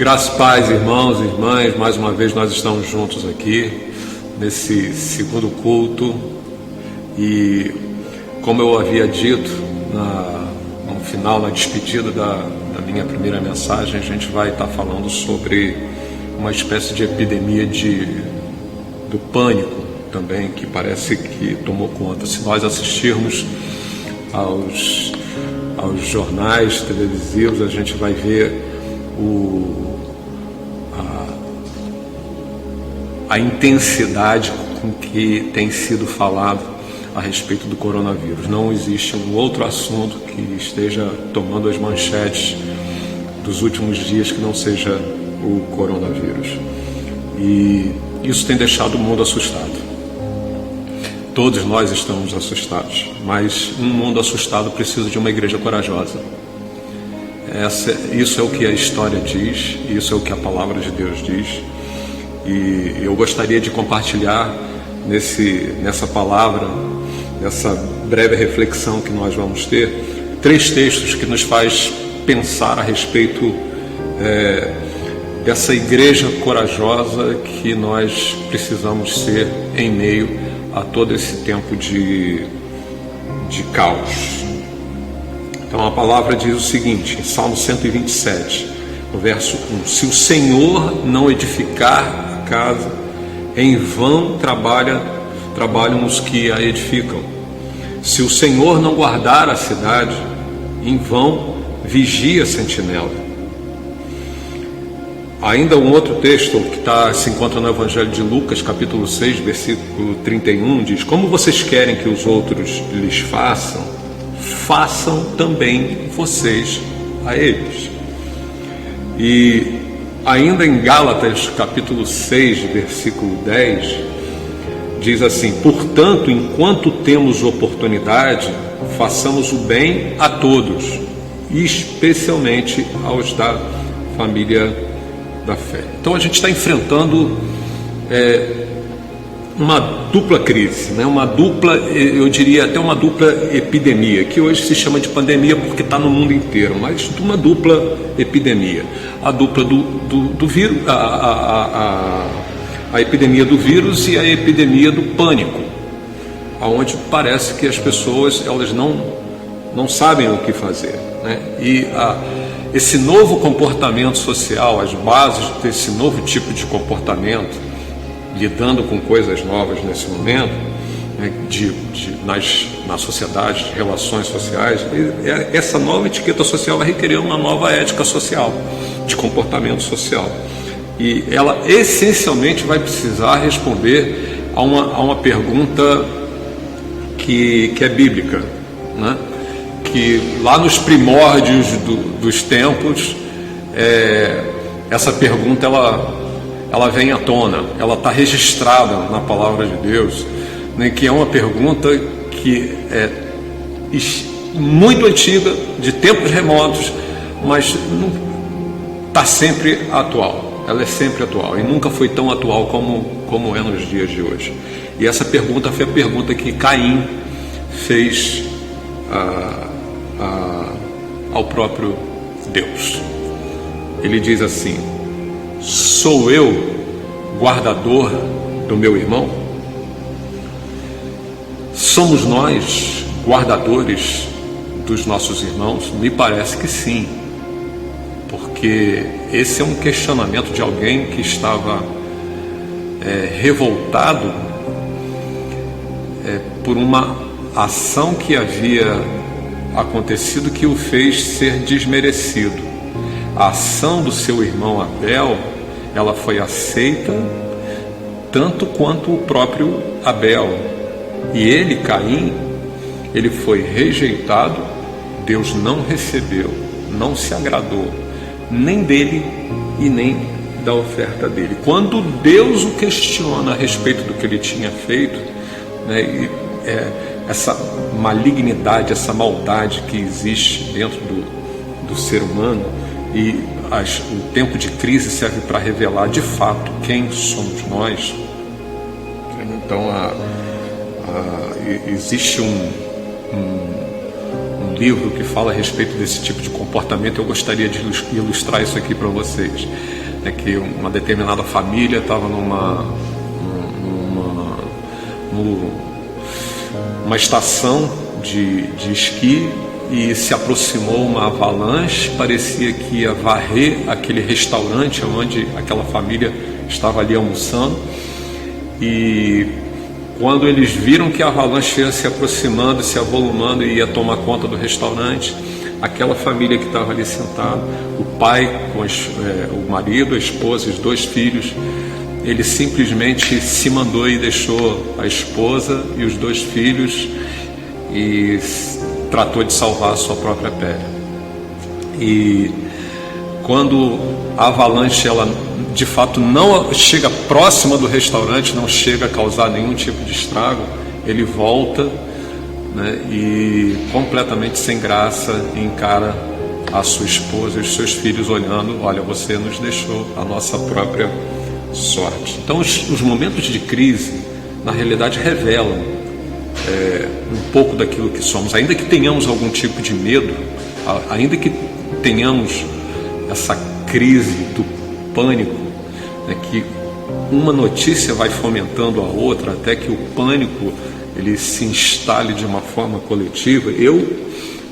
Graças, paz, irmãos e irmãs, mais uma vez nós estamos juntos aqui, nesse segundo culto, e como eu havia dito no final, na despedida da minha primeira mensagem, a gente vai estar falando sobre uma espécie de epidemia do pânico também, que parece que tomou conta. Se nós assistirmos aos jornais televisivos, a gente vai ver a intensidade com que tem sido falado a respeito do coronavírus. Não existe um outro assunto que esteja tomando as manchetes dos últimos dias que não seja o coronavírus. E isso tem deixado o mundo assustado. Todos nós estamos assustados, mas um mundo assustado precisa de uma igreja corajosa. Isso é o que a história diz, isso é o que a palavra de Deus diz, e eu gostaria de compartilhar nessa palavra, nessa breve reflexão que nós vamos ter, 3 textos que nos faz pensar a respeito dessa igreja corajosa que nós precisamos ser em meio a todo esse tempo de caos. Então a palavra diz o seguinte, em Salmo 127, no verso 1: se o Senhor não edificar a casa, em vão trabalham os que a edificam. Se o Senhor não guardar a cidade, em vão vigia a sentinela. Ainda um outro texto que se encontra no Evangelho de Lucas, capítulo 6, versículo 31, diz: como vocês querem que os outros lhes façam também vocês a eles. E ainda em Gálatas, capítulo 6, versículo 10, diz assim: portanto, enquanto temos oportunidade, façamos o bem a todos, especialmente aos da família da fé. Então a gente está enfrentando uma dupla crise, né? Eu diria até uma dupla epidemia, que hoje se chama de pandemia porque está no mundo inteiro, mas uma dupla epidemia. A dupla do vírus, a epidemia do vírus e a epidemia do pânico, onde parece que as pessoas elas não sabem o que fazer, né? E esse novo comportamento social, as bases desse novo tipo de comportamento, lidando com coisas novas nesse momento, né, na sociedade, de relações sociais, essa nova etiqueta social vai requerer uma nova ética social, de comportamento social. E ela essencialmente vai precisar responder a uma pergunta que é bíblica, né? Que lá nos primórdios dos tempos, essa pergunta ela vem à tona, ela está registrada na palavra de Deus, né, que é uma pergunta que é muito antiga, de tempos remotos, mas está sempre atual. Ela é sempre atual e nunca foi tão atual como é nos dias de hoje. E essa pergunta foi a pergunta que Caim fez ao próprio Deus. Ele diz assim: sou eu guardador do meu irmão? Somos nós guardadores dos nossos irmãos? Me parece que sim, porque esse é um questionamento de alguém que estava revoltado por uma ação que havia acontecido que o fez ser desmerecido. A ação do seu irmão Abel, ela foi aceita tanto quanto o próprio Abel. E ele, Caim, ele foi rejeitado. Deus não recebeu, não se agradou nem dele e nem da oferta dele. Quando Deus o questiona a respeito do que ele tinha feito, né, essa malignidade, essa maldade que existe dentro do ser humano, e o tempo de crise serve para revelar de fato quem somos nós. Então existe um livro que fala a respeito desse tipo de comportamento. Eu gostaria de ilustrar isso aqui para vocês. É que uma determinada família estava numa estação de esqui e se aproximou uma avalanche, parecia que ia varrer aquele restaurante onde aquela família estava ali almoçando, e quando eles viram que a avalanche ia se aproximando, se avolumando e ia tomar conta do restaurante, aquela família que estava ali sentada, o pai com o marido, a esposa, os 2 filhos, ele simplesmente se mandou e deixou a esposa e os 2 filhos e tratou de salvar a sua própria pele. E quando a avalanche, ela de fato não chega próxima do restaurante, não chega a causar nenhum tipo de estrago, ele volta, né, e completamente sem graça encara a sua esposa e os seus filhos olhando: olha, você nos deixou a nossa própria sorte. Então os momentos de crise na realidade revelam um pouco daquilo que somos. Ainda que tenhamos algum tipo de medo, ainda que tenhamos essa crise do pânico, né, que uma notícia vai fomentando a outra até que o pânico ele se instale de uma forma coletiva. Eu,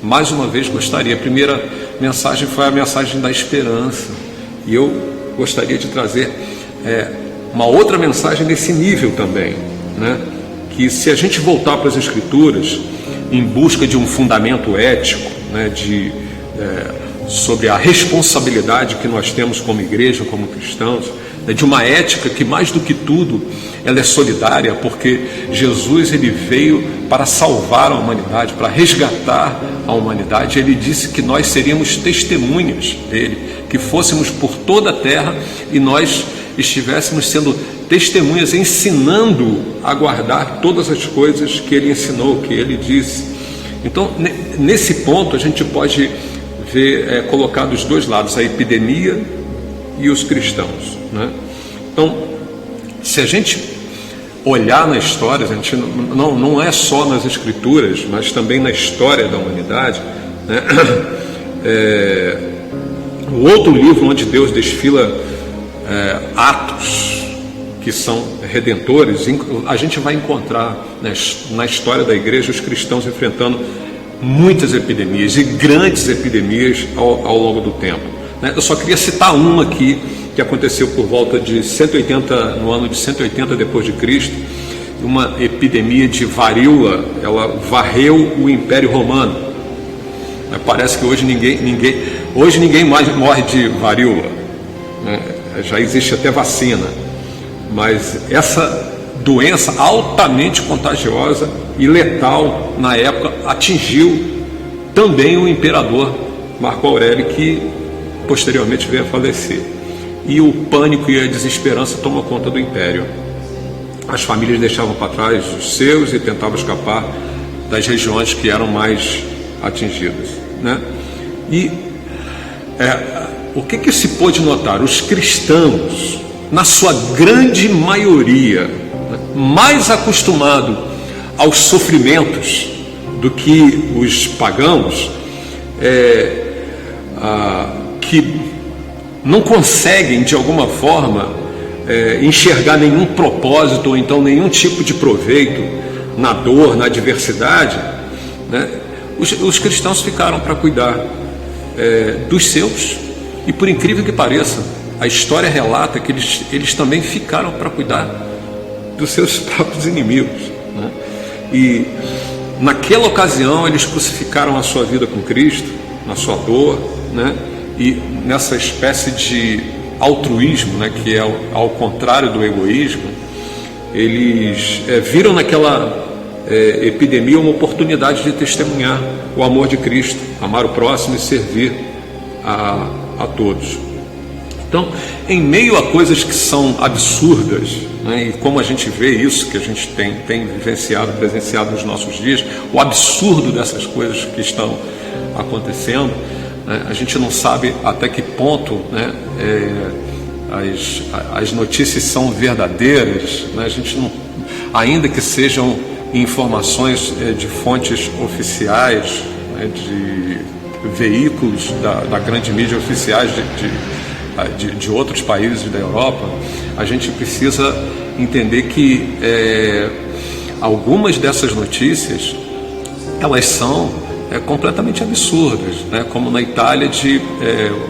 mais uma vez, gostaria, a primeira mensagem foi a mensagem da esperança, e eu gostaria de trazer uma outra mensagem nesse nível também, né? Que se a gente voltar para as Escrituras em busca de um fundamento ético, né, sobre a responsabilidade que nós temos como igreja, como cristãos, né, de uma ética que mais do que tudo ela é solidária, porque Jesus ele veio para salvar a humanidade, para resgatar a humanidade. Ele disse que nós seríamos testemunhas dele, que fôssemos por toda a terra e nós estivéssemos sendo testemunhas, ensinando a guardar todas as coisas que ele ensinou, que ele disse. Então, nesse ponto, a gente pode ver colocado os 2 lados, a epidemia e os cristãos, né? Então, se a gente olhar na história, a gente não é só nas Escrituras, mas também na história da humanidade, né? O outro livro onde Deus desfila atos que são redentores, a gente vai encontrar, né, na história da igreja, os cristãos enfrentando muitas epidemias e grandes epidemias ao longo do tempo, né? Eu só queria citar uma aqui que aconteceu por volta de 180, no ano de 180 depois de Cristo, uma epidemia de varíola. Ela varreu o Império Romano. Parece que hoje ninguém mais morre de varíola, né? Já existe até vacina, mas essa doença altamente contagiosa e letal na época atingiu também o imperador Marco Aurélio, que posteriormente veio a falecer. E o pânico e a desesperança tomam conta do império. As famílias deixavam para trás os seus e tentavam escapar das regiões que eram mais atingidas, né? E o que se pôde notar? Os cristãos, na sua grande maioria, né, mais acostumados aos sofrimentos do que os pagãos, que não conseguem de alguma forma enxergar nenhum propósito ou então nenhum tipo de proveito na dor, na adversidade, né? Os cristãos ficaram para cuidar dos seus, e por incrível que pareça, a história relata que eles também ficaram para cuidar dos seus próprios inimigos, né? E naquela ocasião eles crucificaram a sua vida com Cristo, na sua dor, né? E nessa espécie de altruísmo, né, que é ao contrário do egoísmo, eles viram naquela epidemia uma oportunidade de testemunhar o amor de Cristo, amar o próximo e servir a todos. Então, em meio a coisas que são absurdas, né, e como a gente vê isso, que a gente tem vivenciado, presenciado nos nossos dias, o absurdo dessas coisas que estão acontecendo, né, a gente não sabe até que ponto, né, as notícias são verdadeiras, né, a gente não, ainda que sejam informações de fontes oficiais, né, de veículos da grande mídia oficiais de outros países da Europa, a gente precisa entender que algumas dessas notícias, elas são completamente absurdas, né? Como na Itália, de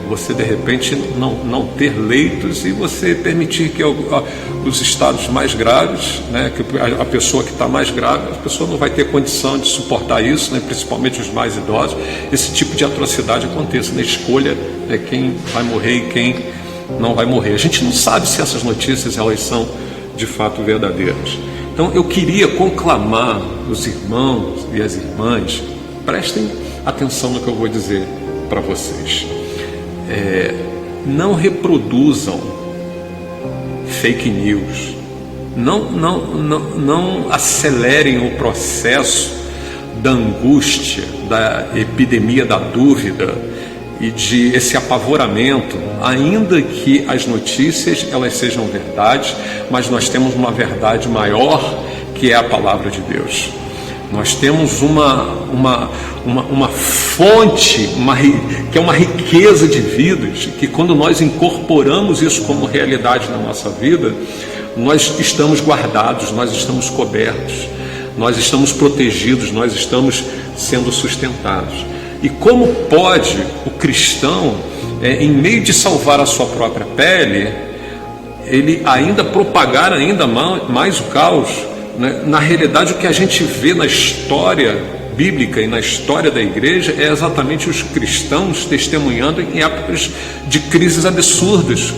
você de repente não ter leitos e você permitir que os estados mais graves, né, que a pessoa que está mais grave, a pessoa não vai ter condição de suportar isso, né, principalmente os mais idosos, esse tipo de atrocidade aconteça na escolha, quem vai morrer e quem não vai morrer. A gente não sabe se essas notícias elas são de fato verdadeiras. Então eu queria conclamar os irmãos e as irmãs, prestem atenção no que eu vou dizer para vocês. Não reproduzam fake news. Não acelerem o processo da angústia, da epidemia da dúvida e de esse apavoramento, ainda que as notícias elas sejam verdades, mas nós temos uma verdade maior, que é a palavra de Deus. Nós temos uma fonte, que é uma riqueza de vidas, que quando nós incorporamos isso como realidade na nossa vida, nós estamos guardados, nós estamos cobertos, nós estamos protegidos, nós estamos sendo sustentados. E como pode o cristão, em meio de salvar a sua própria pele, ele ainda propagar ainda mais o caos? Na realidade, o que a gente vê na história bíblica e na história da igreja é exatamente os cristãos testemunhando em épocas de crises absurdas,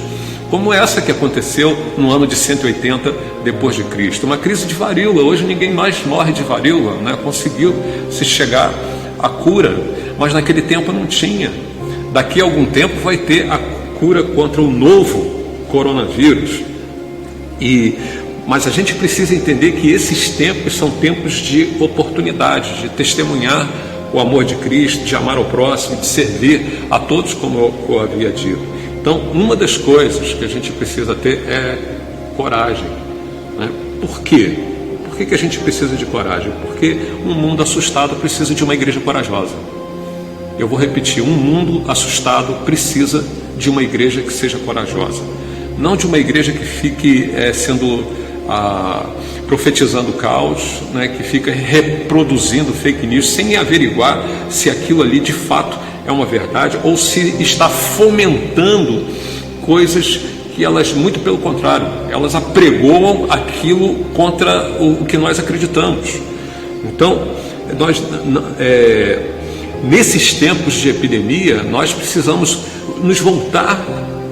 como essa que aconteceu no ano de 180 depois de Cristo, uma crise de varíola. Hoje ninguém mais morre de varíola, né? Conseguiu se chegar à cura, mas naquele tempo não tinha. Daqui a algum tempo vai ter a cura contra o novo coronavírus. Mas a gente precisa entender que esses tempos são tempos de oportunidade, de testemunhar o amor de Cristo, de amar ao próximo, de servir a todos, como eu havia dito. Então, uma das coisas que a gente precisa ter é coragem, né? Por quê? Por que a gente precisa de coragem? Porque um mundo assustado precisa de uma igreja corajosa. Eu vou repetir, um mundo assustado precisa de uma igreja que seja corajosa. Não de uma igreja que fique profetizando caos, né, que fica reproduzindo fake news sem averiguar se aquilo ali de fato é uma verdade ou se está fomentando coisas que elas, muito pelo contrário, elas apregoam aquilo contra o que nós acreditamos. Então, nesses tempos de epidemia, nós precisamos nos voltar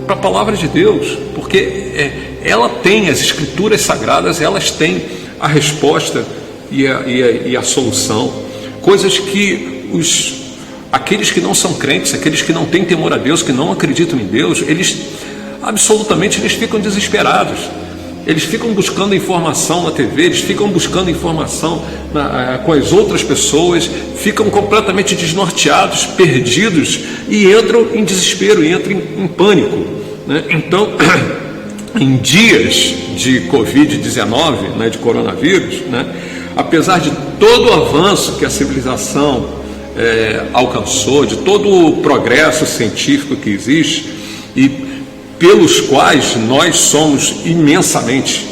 para a palavra de Deus, porque ela tem, as escrituras sagradas, elas têm a resposta e a solução, coisas que aqueles que não são crentes, aqueles que não têm temor a Deus, que não acreditam em Deus, eles ficam desesperados. Eles ficam buscando informação na TV, eles ficam buscando informação com as outras pessoas, ficam completamente desnorteados, perdidos e entram em desespero, entram em pânico, né? Então, em dias de Covid-19, né, de coronavírus, né, apesar de todo o avanço que a civilização alcançou, de todo o progresso científico que existe e pelos quais nós somos imensamente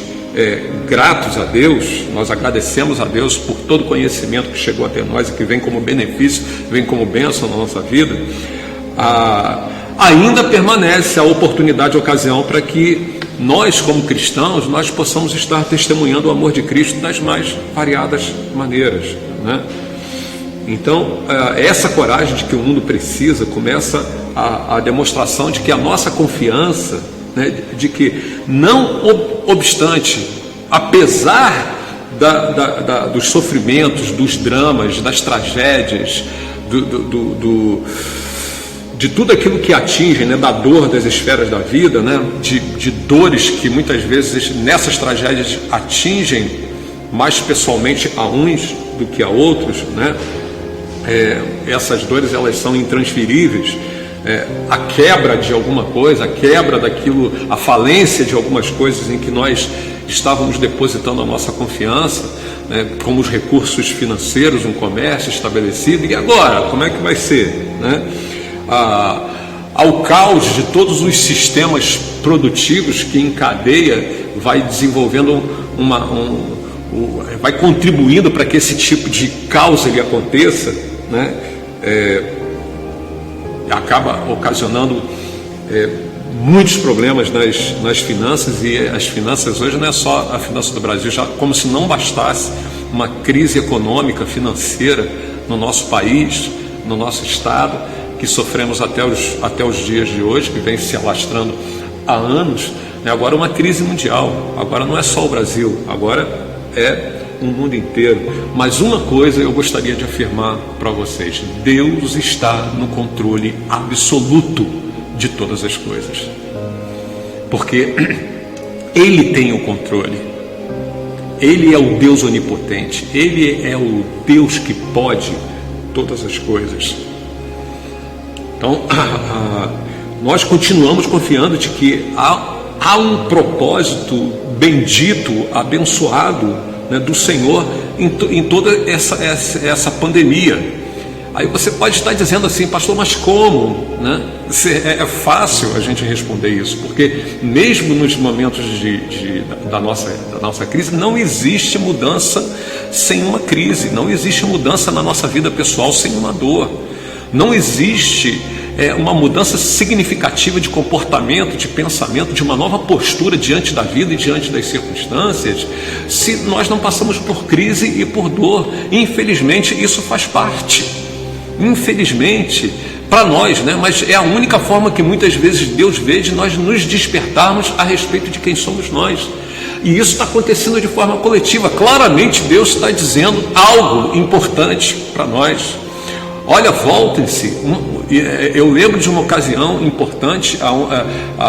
gratos a Deus, nós agradecemos a Deus por todo o conhecimento que chegou até nós e que vem como benefício, vem como bênção na nossa vida, ainda permanece a oportunidade, a ocasião para que nós, como cristãos, nós possamos estar testemunhando o amor de Cristo das mais variadas maneiras, né? Então, essa coragem de que o mundo precisa começa a demonstração de que a nossa confiança, né, de que não obstante, apesar dos sofrimentos, dos dramas, das tragédias, de tudo aquilo que atinge, né, da dor das esferas da vida, né, de dores que muitas vezes nessas tragédias atingem mais pessoalmente a uns do que a outros, né? Essas dores, elas são intransferíveis. A quebra de alguma coisa, a quebra daquilo, a falência de algumas coisas em que nós estávamos depositando a nossa confiança, né, como os recursos financeiros, um comércio estabelecido, e agora, como é que vai ser? Né? Ao caos de todos os sistemas produtivos que em cadeia vai desenvolvendo vai contribuindo para que esse tipo de caos ele aconteça, né? Acaba ocasionando muitos problemas nas finanças, e as finanças hoje não é só a finança do Brasil, já como se não bastasse uma crise econômica, financeira no nosso país, no nosso estado, que sofremos até os dias de hoje, que vem se alastrando há anos, agora uma crise mundial, agora não é só o Brasil, agora é o mundo inteiro. Mas uma coisa eu gostaria de afirmar para vocês: Deus está no controle absoluto de todas as coisas, porque Ele tem o controle, Ele é o Deus onipotente, Ele é o Deus que pode todas as coisas. Então, nós continuamos confiando de que há um propósito bendito, abençoado, né, do Senhor em toda essa pandemia. Aí você pode estar dizendo assim: pastor, mas como? Né? É fácil a gente responder isso, porque mesmo nos momentos da nossa crise, não existe mudança sem uma crise, não existe mudança na nossa vida pessoal sem uma dor. Não existe uma mudança significativa de comportamento, de pensamento, de uma nova postura diante da vida e diante das circunstâncias, se nós não passamos por crise e por dor. Infelizmente, isso faz parte. Infelizmente, para nós, né? Mas é a única forma que muitas vezes Deus vê de nós nos despertarmos a respeito de quem somos nós. E isso está acontecendo de forma coletiva. Claramente Deus está dizendo algo importante para nós. Olha, voltem-se. Eu lembro de uma ocasião importante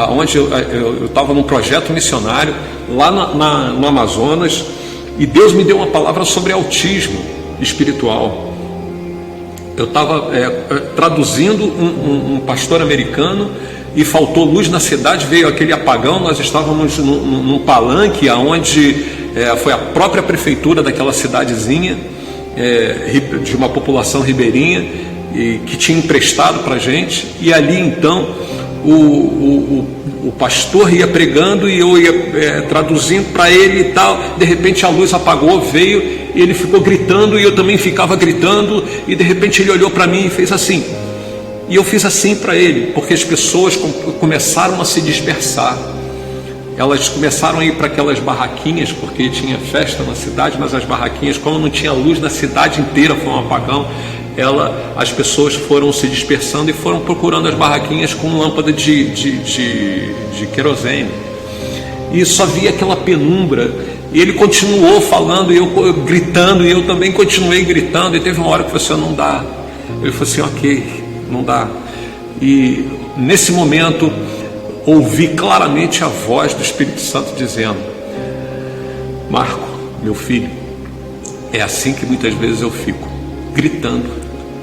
onde eu estava num projeto missionário lá no Amazonas, e Deus me deu uma palavra sobre autismo espiritual. Eu estava traduzindo um pastor americano, e faltou luz na cidade, veio aquele apagão. Nós estávamos num palanque onde foi a própria prefeitura daquela cidadezinha, de uma população ribeirinha, que tinha emprestado para a gente, e ali então o pastor ia pregando e eu ia traduzindo para ele e tal. De repente a luz apagou, veio, e ele ficou gritando e eu também ficava gritando, e de repente ele olhou para mim e fez assim, e eu fiz assim para ele, porque as pessoas começaram a se dispersar. Elas começaram a ir para aquelas barraquinhas, porque tinha festa na cidade, mas as barraquinhas, como não tinha luz na cidade inteira, foi um apagão, as pessoas foram se dispersando e foram procurando as barraquinhas com lâmpada de querosene, e só via aquela penumbra. E ele continuou falando, e eu gritando, e eu também continuei gritando, e teve uma hora que falou assim: não dá. Ele falou assim: ok, não dá. E nesse momento ouvi claramente a voz do Espírito Santo dizendo: Marco, meu filho, é assim que muitas vezes eu fico, gritando,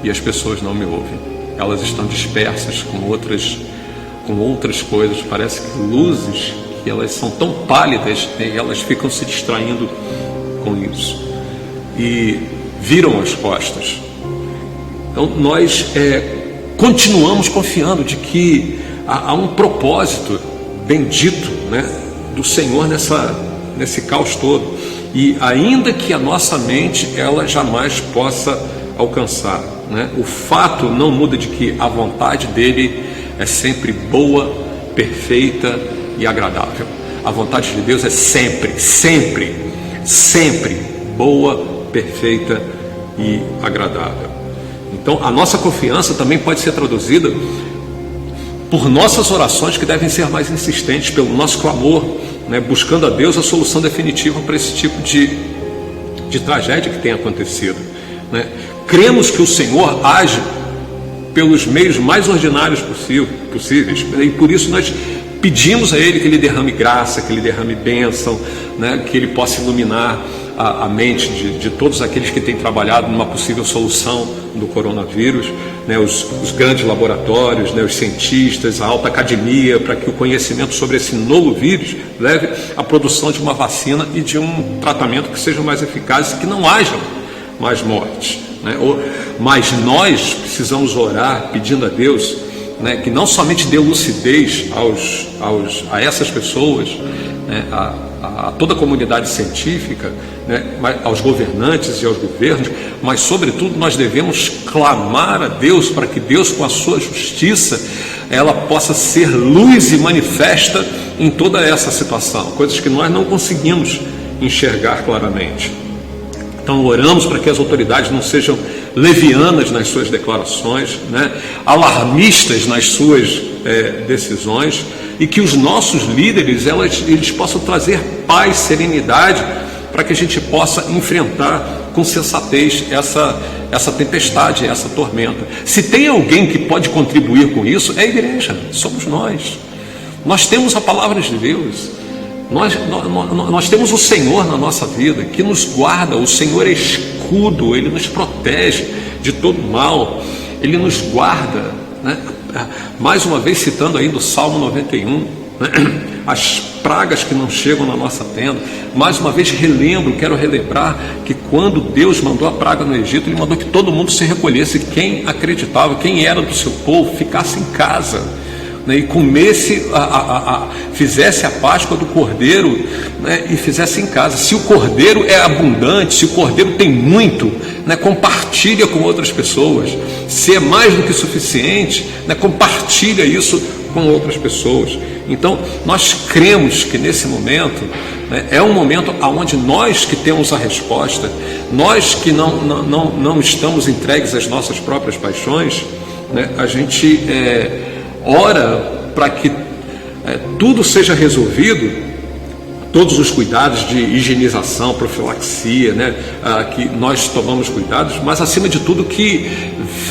e as pessoas não me ouvem. Elas estão dispersas com outras coisas. Parece que luzes, que elas são tão pálidas, né, elas ficam se distraindo com isso e viram as costas. Então nós continuamos confiando de que há um propósito bendito, né, do Senhor nesse caos todo, e ainda que a nossa mente ela jamais possa alcançar, né, o fato não muda de que a vontade dele é sempre boa, perfeita e agradável. A vontade de Deus é sempre, sempre, sempre boa, perfeita e agradável. Então a nossa confiança também pode ser traduzida por nossas orações, que devem ser mais insistentes, pelo nosso clamor, né, buscando a Deus a solução definitiva para esse tipo de tragédia que tem acontecido, né? Cremos que o Senhor age pelos meios mais ordinários possíveis, e por isso nós pedimos a Ele que Ele derrame graça, que Ele derrame bênção, né, que Ele possa iluminar a mente de todos aqueles que têm trabalhado numa possível solução do coronavírus, né, os grandes laboratórios, né, os cientistas, a alta academia, para que o conhecimento sobre esse novo vírus leve à produção de uma vacina e de um tratamento que sejam mais eficazes, que não hajam mais mortes, né? Mas nós precisamos orar pedindo a Deus, né, que não somente dê lucidez a essas pessoas, né, a toda a comunidade científica, né, aos governantes e aos governos, mas sobretudo nós devemos clamar a Deus para que Deus, com a sua justiça, ela possa ser luz e manifesta em toda essa situação, coisas que nós não conseguimos enxergar claramente. Então oramos para que as autoridades não sejam levianas nas suas declarações, né, alarmistas nas suas decisões, e que os nossos líderes eles possam trazer paz, serenidade, para que a gente possa enfrentar com sensatez essa tempestade, essa tormenta. Se tem alguém que pode contribuir com isso, é a igreja, somos nós. Nós temos a palavra de Deus. Nós temos o Senhor na nossa vida, que nos guarda. O Senhor é escudo, Ele nos protege de todo mal, Ele nos guarda, né? Mais uma vez citando aí do Salmo 91, né? As pragas que não chegam na nossa tenda. Mais uma vez quero relembrar que quando Deus mandou a praga no Egito, Ele mandou que todo mundo se recolhesse, quem acreditava, quem era do seu povo, ficasse em casa, né, e comesse, fizesse a Páscoa do Cordeiro, né, e fizesse em casa. Se o Cordeiro é abundante, se o Cordeiro tem muito, né, compartilha com outras pessoas. Se é mais do que suficiente, né, compartilha isso com outras pessoas. Então nós cremos que nesse momento, né, é um momento onde nós que temos a resposta, nós que não estamos entregues às nossas próprias paixões, né, a gente ora para que tudo seja resolvido, todos os cuidados de higienização, profilaxia, né, que nós tomamos cuidados, mas acima de tudo que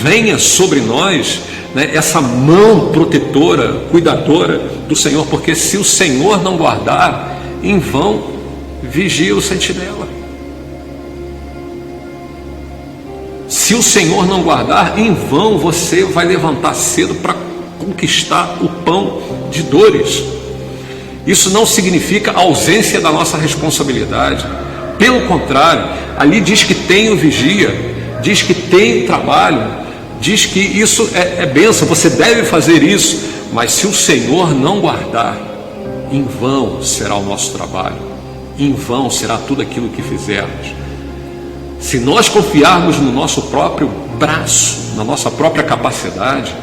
venha sobre nós, né, essa mão protetora, cuidadora do Senhor, porque se o Senhor não guardar, em vão vigia o sentinela. Se o Senhor não guardar, em vão você vai levantar cedo para conquistar o pão de dores. Isso não significa ausência da nossa responsabilidade. Pelo contrário, ali diz que tem o vigia, diz que tem trabalho, diz que isso é bênção, você deve fazer isso. Mas se o Senhor não guardar, em vão será o nosso trabalho, em vão será tudo aquilo que fizermos. Se nós confiarmos no nosso próprio braço, na nossa própria capacidade,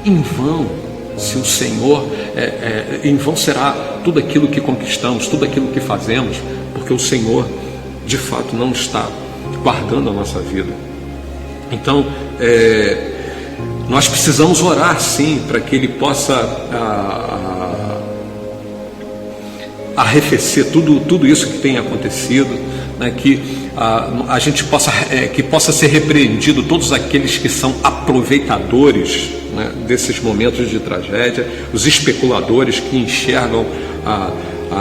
em vão, se o Senhor, em vão será tudo aquilo que conquistamos, tudo aquilo que fazemos, porque o Senhor de fato não está guardando a nossa vida. Então nós precisamos orar sim, para que Ele possa arrefecer tudo isso que tem acontecido, né, que a gente possa ser repreendido todos aqueles que são aproveitadores, né, desses momentos de tragédia, os especuladores que enxergam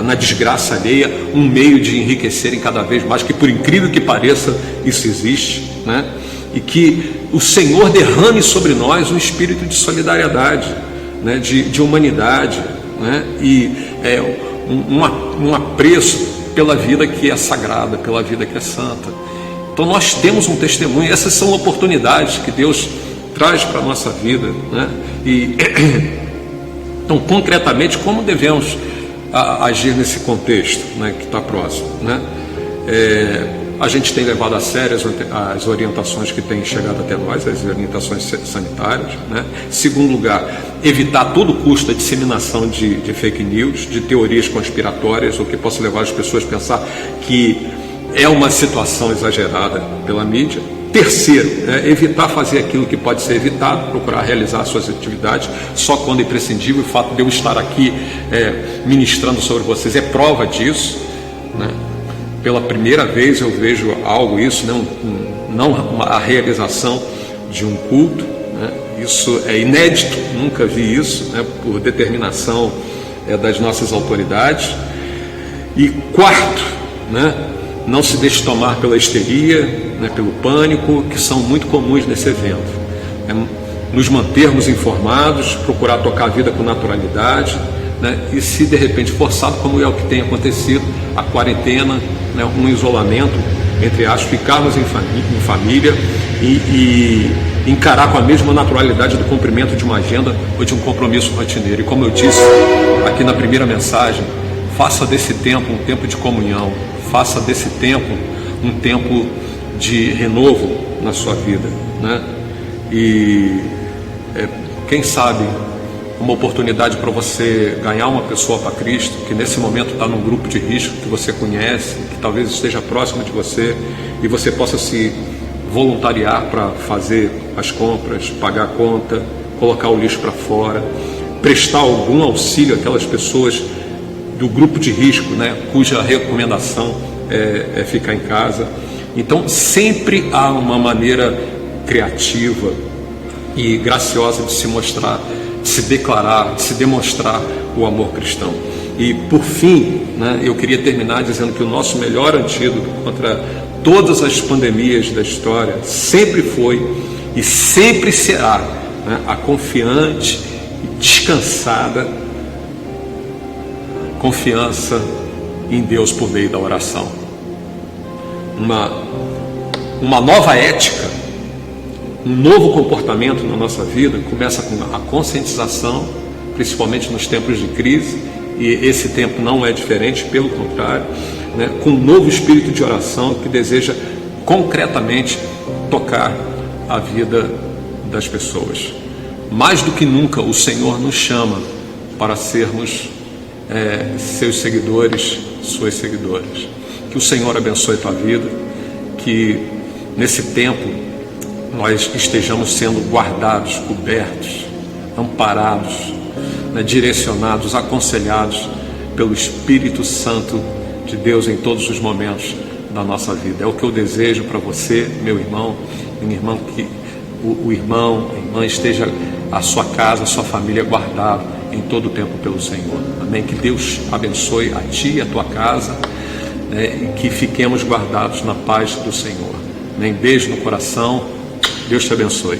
na desgraça alheia um meio de enriquecerem cada vez mais, que por incrível que pareça isso existe, né, e que o Senhor derrame sobre nós um espírito de solidariedade, né, de humanidade, né, e um apreço pela vida que é sagrada, pela vida que é santa. Então nós temos um testemunho, essas são oportunidades que Deus traz para a nossa vida, né? E então concretamente como devemos agir nesse contexto, né, que está próximo, né? A gente tem levado a sério as orientações que têm chegado até nós, as orientações sanitárias, né? Segundo lugar, evitar a todo custo a disseminação de fake news, de teorias conspiratórias, o que possa levar as pessoas a pensar que é uma situação exagerada pela mídia. Terceiro, evitar fazer aquilo que pode ser evitado, procurar realizar suas atividades só quando é imprescindível. O fato de eu estar aqui ministrando sobre vocês é prova disso, né? Pela primeira vez eu vejo algo, isso não a realização de um culto, né? Isso é inédito, nunca vi isso, né? Por determinação das nossas autoridades. E quarto, né? não se deixe tomar pela histeria, né, pelo pânico, que são muito comuns nesse evento. Nos mantermos informados, procurar tocar a vida com naturalidade, né, e se de repente forçado, como é o que tem acontecido, a quarentena, né, um isolamento, entre aspas, ficarmos em família e encarar com a mesma naturalidade do cumprimento de uma agenda ou de um compromisso rotineiro. E como eu disse aqui na primeira mensagem, faça desse tempo um tempo de comunhão, faça desse tempo um tempo de renovo na sua vida, né? E quem sabe uma oportunidade para você ganhar uma pessoa para Cristo, que nesse momento está num grupo de risco que você conhece, que talvez esteja próximo de você, e você possa se voluntariar para fazer as compras, pagar a conta, colocar o lixo para fora, prestar algum auxílio àquelas pessoas do grupo de risco, né, cuja recomendação é ficar em casa. Então sempre há uma maneira criativa e graciosa de se mostrar, de se declarar, de se demonstrar o amor cristão. E por fim, né, eu queria terminar dizendo que o nosso melhor antídoto contra todas as pandemias da história sempre foi e sempre será, né, a confiante e descansada confiança em Deus por meio da oração. Uma nova ética, um novo comportamento na nossa vida começa com a conscientização, principalmente nos tempos de crise, e esse tempo não é diferente, pelo contrário, né, com um novo espírito de oração que deseja concretamente tocar a vida das pessoas. Mais do que nunca, o Senhor nos chama para sermos seus seguidores, suas seguidoras. Que o Senhor abençoe a tua vida, que nesse tempo nós estejamos sendo guardados, cobertos, amparados, né, direcionados, aconselhados pelo Espírito Santo de Deus em todos os momentos da nossa vida. É o que eu desejo para você, meu irmão, minha irmã, que o irmão, a irmã esteja a sua casa, a sua família guardado em todo o tempo pelo Senhor. Amém? Que Deus abençoe a ti e a tua casa, né, e que fiquemos guardados na paz do Senhor. Amém? Beijo no coração. Deus te abençoe.